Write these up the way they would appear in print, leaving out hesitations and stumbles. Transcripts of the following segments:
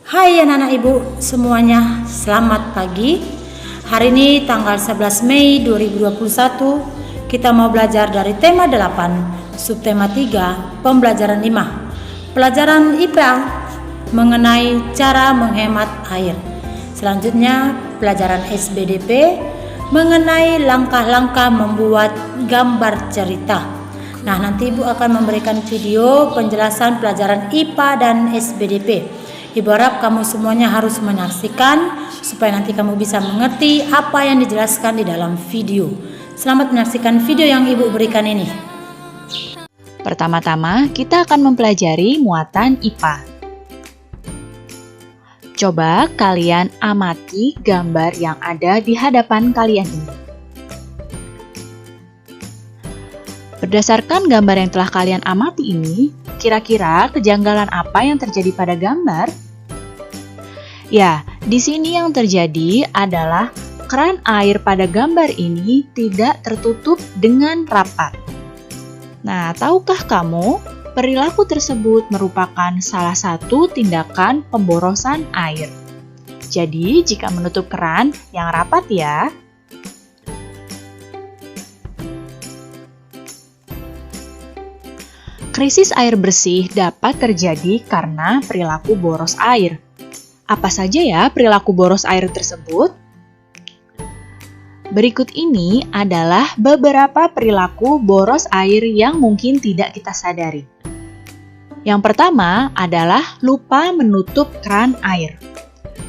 Hai anak-anak ibu semuanya, selamat pagi. Hari ini tanggal 11 Mei 2021, kita mau belajar dari tema 8, subtema 3, pembelajaran 5. Pelajaran IPA mengenai cara menghemat air. Selanjutnya pelajaran SBDP mengenai langkah-langkah membuat gambar cerita. Nah, nanti Ibu akan memberikan video penjelasan pelajaran IPA dan SBDP. Ibu harap kamu semuanya harus menyaksikan supaya nanti kamu bisa mengerti apa yang dijelaskan di dalam video. Selamat menyaksikan video yang Ibu berikan ini. Pertama-tama, kita akan mempelajari muatan IPA. Coba kalian amati gambar yang ada di hadapan kalian ini. Berdasarkan gambar yang telah kalian amati ini, kira-kira kejanggalan apa yang terjadi pada gambar? Ya, di sini yang terjadi adalah keran air pada gambar ini tidak tertutup dengan rapat. Nah, tahukah kamu, perilaku tersebut merupakan salah satu tindakan pemborosan air. Jadi, jika menutup keran, yang rapat ya. Krisis air bersih dapat terjadi karena perilaku boros air. Apa saja ya perilaku boros air tersebut? Berikut ini adalah beberapa perilaku boros air yang mungkin tidak kita sadari. Yang pertama adalah lupa menutup keran air.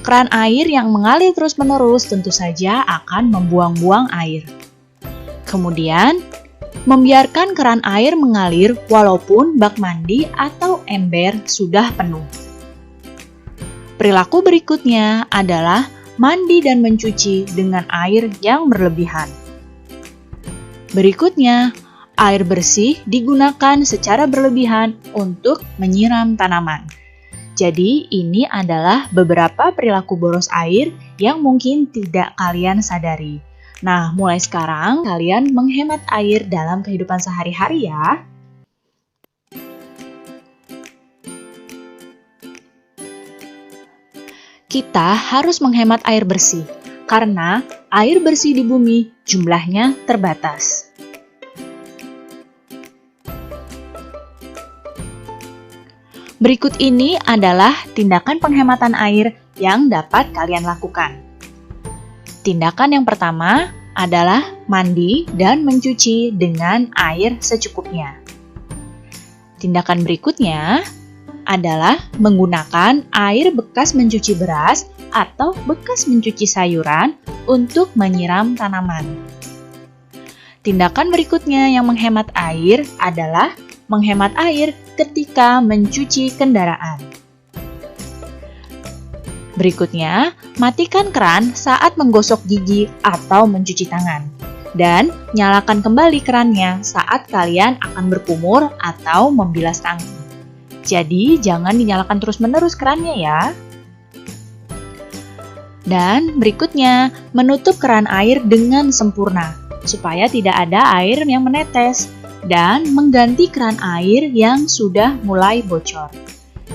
Keran air yang mengalir terus-menerus tentu saja akan membuang-buang air. Kemudian, membiarkan keran air mengalir walaupun bak mandi atau ember sudah penuh. Perilaku berikutnya adalah mandi dan mencuci dengan air yang berlebihan. Berikutnya, air bersih digunakan secara berlebihan untuk menyiram tanaman. Jadi, ini adalah beberapa perilaku boros air yang mungkin tidak kalian sadari. Nah, mulai sekarang kalian menghemat air dalam kehidupan sehari-hari ya. Kita harus menghemat air bersih, karena air bersih di bumi jumlahnya terbatas. Berikut ini adalah tindakan penghematan air yang dapat kalian lakukan. Tindakan yang pertama adalah mandi dan mencuci dengan air secukupnya. Tindakan berikutnya adalah menggunakan air bekas mencuci beras atau bekas mencuci sayuran untuk menyiram tanaman. Tindakan berikutnya yang menghemat air adalah menghemat air ketika mencuci kendaraan. Berikutnya, matikan keran saat menggosok gigi atau mencuci tangan. Dan nyalakan kembali kerannya saat kalian akan berkumur atau membilas tangan. Jadi, jangan dinyalakan terus-menerus kerannya ya. Dan berikutnya, menutup keran air dengan sempurna, supaya tidak ada air yang menetes, dan mengganti keran air yang sudah mulai bocor.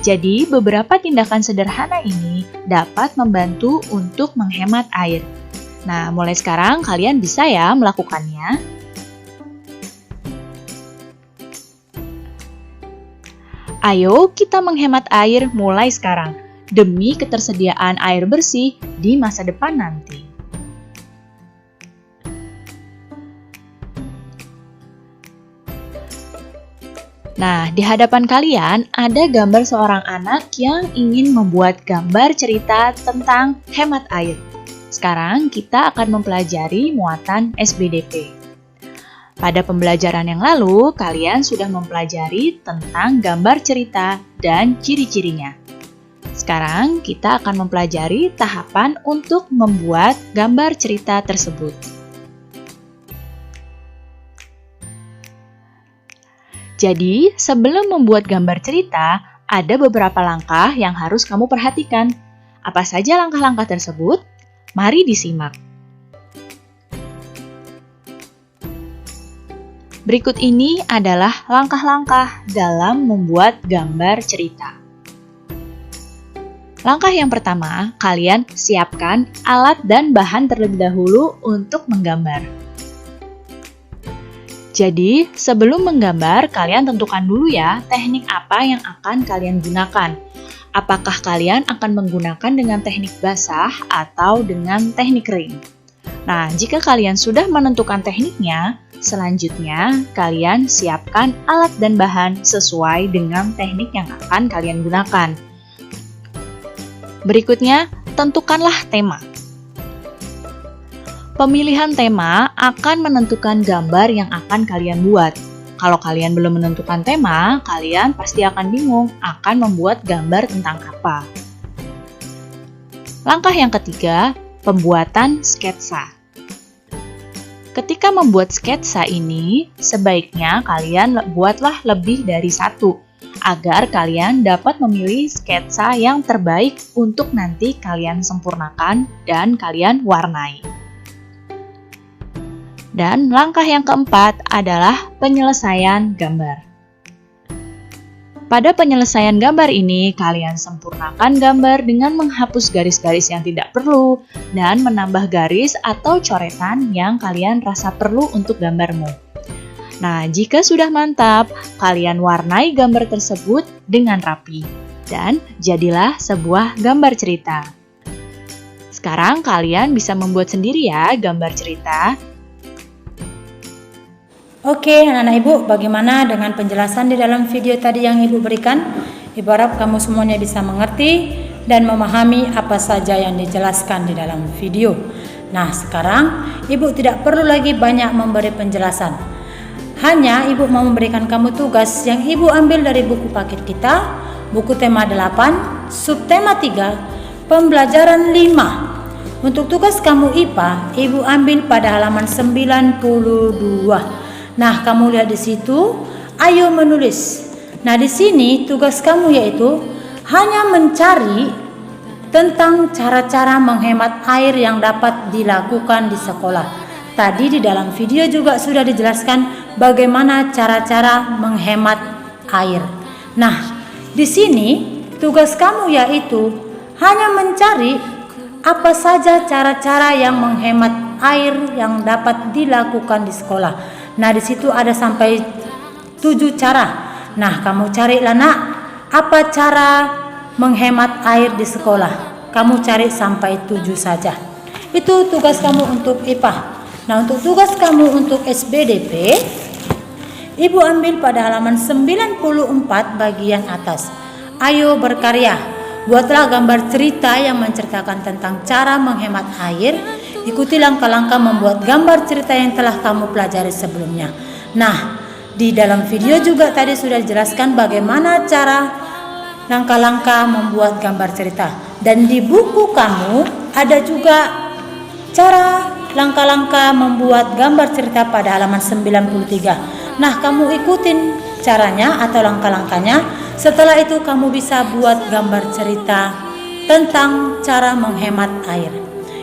Jadi, beberapa tindakan sederhana ini dapat membantu untuk menghemat air. Nah, mulai sekarang kalian bisa ya melakukannya. Ayo kita menghemat air mulai sekarang, demi ketersediaan air bersih di masa depan nanti. Nah, di hadapan kalian ada gambar seorang anak yang ingin membuat gambar cerita tentang hemat air. Sekarang kita akan mempelajari muatan SBDP. Pada pembelajaran yang lalu, kalian sudah mempelajari tentang gambar cerita dan ciri-cirinya. Sekarang kita akan mempelajari tahapan untuk membuat gambar cerita tersebut. Jadi, sebelum membuat gambar cerita, ada beberapa langkah yang harus kamu perhatikan. Apa saja langkah-langkah tersebut? Mari disimak. Berikut ini adalah langkah-langkah dalam membuat gambar cerita. Langkah yang pertama, kalian siapkan alat dan bahan terlebih dahulu untuk menggambar. Jadi, sebelum menggambar, kalian tentukan dulu ya teknik apa yang akan kalian gunakan. Apakah kalian akan menggunakan dengan teknik basah atau dengan teknik kering? Nah, jika kalian sudah menentukan tekniknya, selanjutnya kalian siapkan alat dan bahan sesuai dengan teknik yang akan kalian gunakan. Berikutnya, tentukanlah tema. Pemilihan tema akan menentukan gambar yang akan kalian buat. Kalau kalian belum menentukan tema, kalian pasti akan bingung akan membuat gambar tentang apa. Langkah yang ketiga, pembuatan sketsa. Ketika membuat sketsa ini, sebaiknya kalian buatlah lebih dari satu, agar kalian dapat memilih sketsa yang terbaik untuk nanti kalian sempurnakan dan kalian warnai. Dan langkah yang keempat adalah penyelesaian gambar. Pada penyelesaian gambar ini, kalian sempurnakan gambar dengan menghapus garis-garis yang tidak perlu dan menambah garis atau coretan yang kalian rasa perlu untuk gambarmu. Nah, jika sudah mantap, kalian warnai gambar tersebut dengan rapi dan jadilah sebuah gambar cerita. Sekarang kalian bisa membuat sendiri ya gambar cerita. Oke, anak-anak Ibu, bagaimana dengan penjelasan di dalam video tadi yang Ibu berikan? Ibu harap kamu semuanya bisa mengerti dan memahami apa saja yang dijelaskan di dalam video. Nah, sekarang Ibu tidak perlu lagi banyak memberi penjelasan. Hanya Ibu mau memberikan kamu tugas yang Ibu ambil dari buku paket kita, buku tema 8, subtema 3, pembelajaran 5. Untuk tugas kamu IPA, Ibu ambil pada halaman 92. Nah, kamu lihat di situ, ayo menulis. Nah, di sini tugas kamu yaitu hanya mencari tentang cara-cara menghemat air yang dapat dilakukan di sekolah. Tadi di dalam video juga sudah dijelaskan bagaimana cara-cara menghemat air. Nah, di sini tugas kamu yaitu hanya mencari apa saja cara-cara yang menghemat air yang dapat dilakukan di sekolah. Nah, di situ ada sampai 7 cara. Nah, kamu carilah nak, apa cara menghemat air di sekolah. Kamu cari sampai 7 saja. Itu tugas kamu untuk IPA. Nah, untuk tugas kamu untuk SBDP, Ibu ambil pada halaman 94 bagian atas. Ayo berkarya. Buatlah gambar cerita yang menceritakan tentang cara menghemat air. Ikuti langkah-langkah membuat gambar cerita yang telah kamu pelajari sebelumnya. Nah, di dalam video juga tadi sudah dijelaskan bagaimana cara langkah-langkah membuat gambar cerita. Dan di buku kamu ada juga cara langkah-langkah membuat gambar cerita pada halaman 93. Nah, kamu ikutin caranya atau langkah-langkahnya. Setelah itu kamu bisa buat gambar cerita tentang cara menghemat air.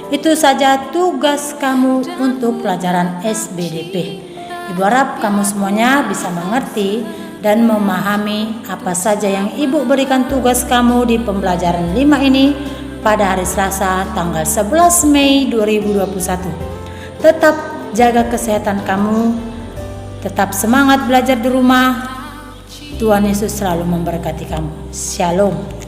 Itu saja tugas kamu untuk pelajaran SBDP. Ibu harap kamu semuanya bisa mengerti dan memahami apa saja yang Ibu berikan tugas kamu di pembelajaran 5 ini pada hari Selasa tanggal 11 Mei 2021. Tetap jaga kesehatan kamu, tetap semangat belajar di rumah. Tuhan Yesus selalu memberkati kamu. Shalom.